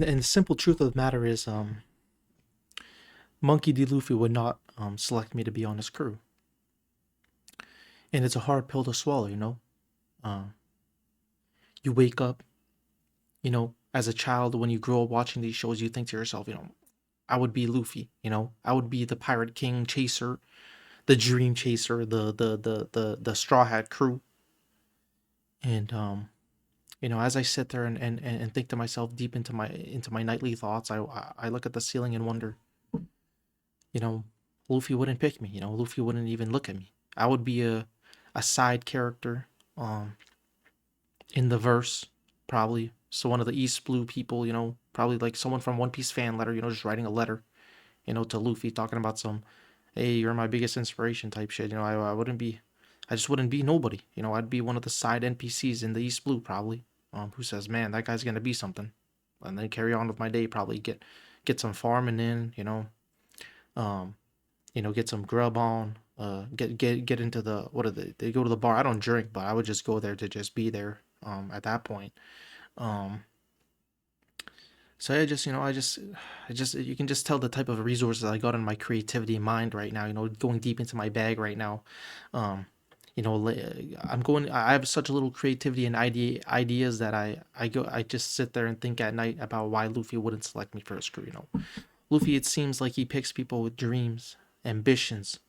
And the simple truth of the matter is, Monkey D. Luffy would not select me to be on his crew, and it's a hard pill to swallow. Uh, you wake up, as a child when you grow up watching these shows, you think to yourself, I would be Luffy. I would be the Pirate King chaser, the Dream Chaser, the Straw Hat crew, and as I sit there and think to myself deep into my nightly thoughts, I look at the ceiling and wonder, you know, Luffy wouldn't pick me. Luffy wouldn't even look at me. I would be a side character, um, in the verse, probably. So one of the East Blue people, probably like someone from One Piece fan letter, just writing a letter, to Luffy talking about some, hey, you're my biggest inspiration type shit. I wouldn't be, I just wouldn't be nobody. I'd be one of the side NPCs in the East Blue probably, who says, man, that guy's gonna be something, and then carry on with my day. Probably get some farming in, um, get some grub on, get into the what are they go to the bar. I don't drink, but I would just go there to just be there. At that point, um, so I just you can just tell the type of resources I got in my creativity mind right now. Going deep into my bag right now. Um, I'm going. I have such a little creativity and ideas that I just sit there and think at night about why Luffy wouldn't select me for his crew. Luffy, it seems like he picks people with dreams, ambitions,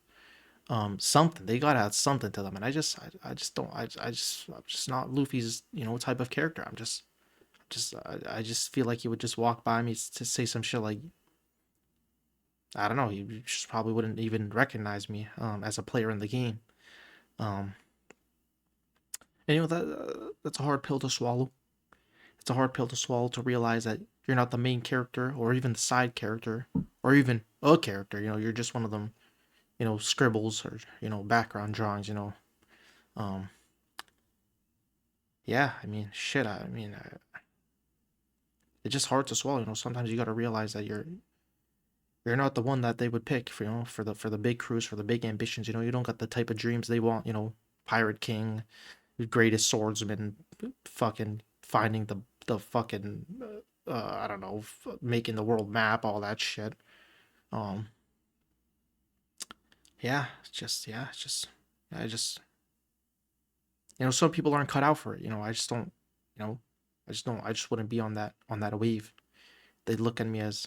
something. They gotta have something to them, and I just don't. I'm just not Luffy's type of character. I just feel like he would just walk by me to say some shit like, I don't know. He just probably wouldn't even recognize me as a player in the game. Um, and that's a hard pill to swallow. It's a hard pill to swallow to realize that you're not the main character or even the side character or even a character. You're just one of them. Scribbles or background drawings. Um, yeah. I mean, shit. I mean, it's just hard to swallow. Sometimes you got to realize that you're not the one that they would pick for for the big crews, for the big ambitions. You don't got the type of dreams they want. Pirate King, the greatest swordsman, fucking finding the fucking I don't know, making the world map, all that shit. Um, yeah, it's just I just some people aren't cut out for it. I just don't. You know, I just wouldn't be on that wave. They'd look at me as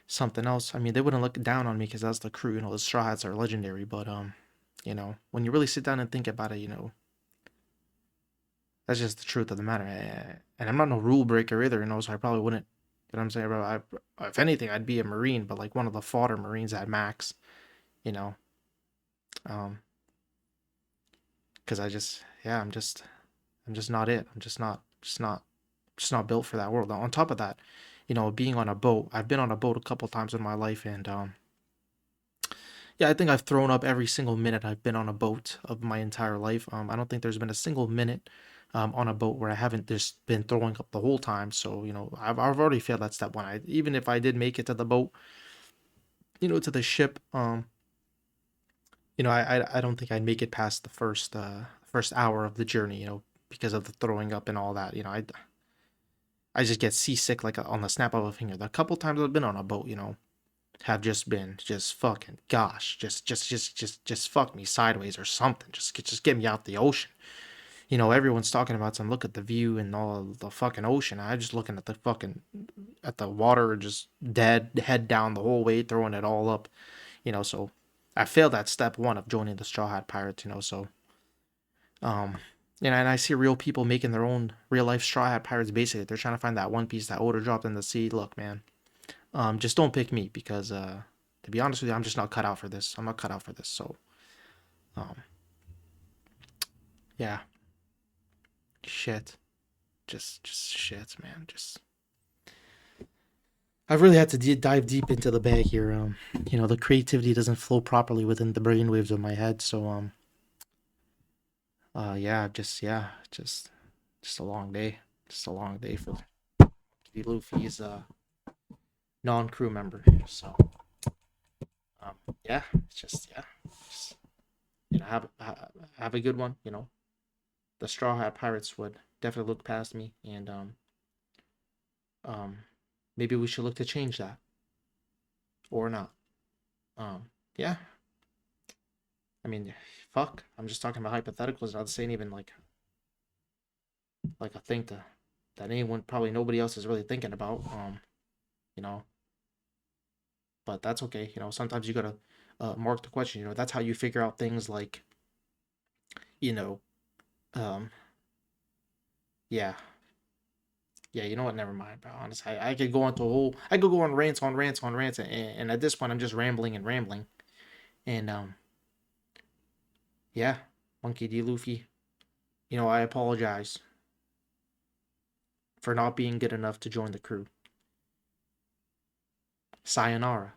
something else. I mean, they wouldn't look down on me because that's the crew. The Straw Hats are legendary. But when you really sit down and think about it, that's just the truth of the matter. And I'm not no rule breaker either. So I probably wouldn't. You know what I'm saying, bro? If anything, I'd be a Marine, but like one of the fodder Marines at max. You know, um, because I'm just not it. I'm just not built for that world. On top of that, being on a boat, I've been on a boat a couple times in my life, and yeah, I think I've thrown up every single minute I've been on a boat of my entire life. I don't think there's been a single minute on a boat where I haven't just been throwing up the whole time. So I've already failed at step one. Even if I did make it to the boat, to the ship, I don't think I'd make it past the first hour of the journey. Because of the throwing up and all that. I just get seasick like on the snap of a finger. The couple times I've been on a boat, have just been just fucking gosh, just fuck me sideways or something. Just get me out the ocean. Everyone's talking about some look at the view and all of the fucking ocean. I'm just looking at the water, just dead head down the whole way, throwing it all up. So I failed at step one of joining the Straw Hat Pirates. So um. And I see real people making their own real life Straw Hat Pirates. Basically, they're trying to find that one piece that odor dropped in the sea. Look, man, just don't pick me because, to be honest with you, I'm just not cut out for this. I'm not cut out for this. So, um, yeah, shit, just shit, man. I've really had to dive deep into the bag here. The creativity doesn't flow properly within the brainwaves of my head. So, yeah, just a long day. Just a long day for Luffy's non-crew member. So, yeah, just have a good one. The Straw Hat Pirates would definitely look past me, and Um, maybe we should look to change that or not. Yeah. I mean, fuck. I'm just talking about hypotheticals. Not saying even like a thing that anyone, probably nobody else is really thinking about. You know, but that's okay. Sometimes you gotta mark the question. That's how you figure out things like, you know, um, yeah, yeah. You know what? Never mind, bro. Honestly, I could go into a whole, I could go on rants on rants on rants, and at this point, I'm just rambling and rambling. And yeah, Monkey D. Luffy. I apologize for not being good enough to join the crew. Sayonara.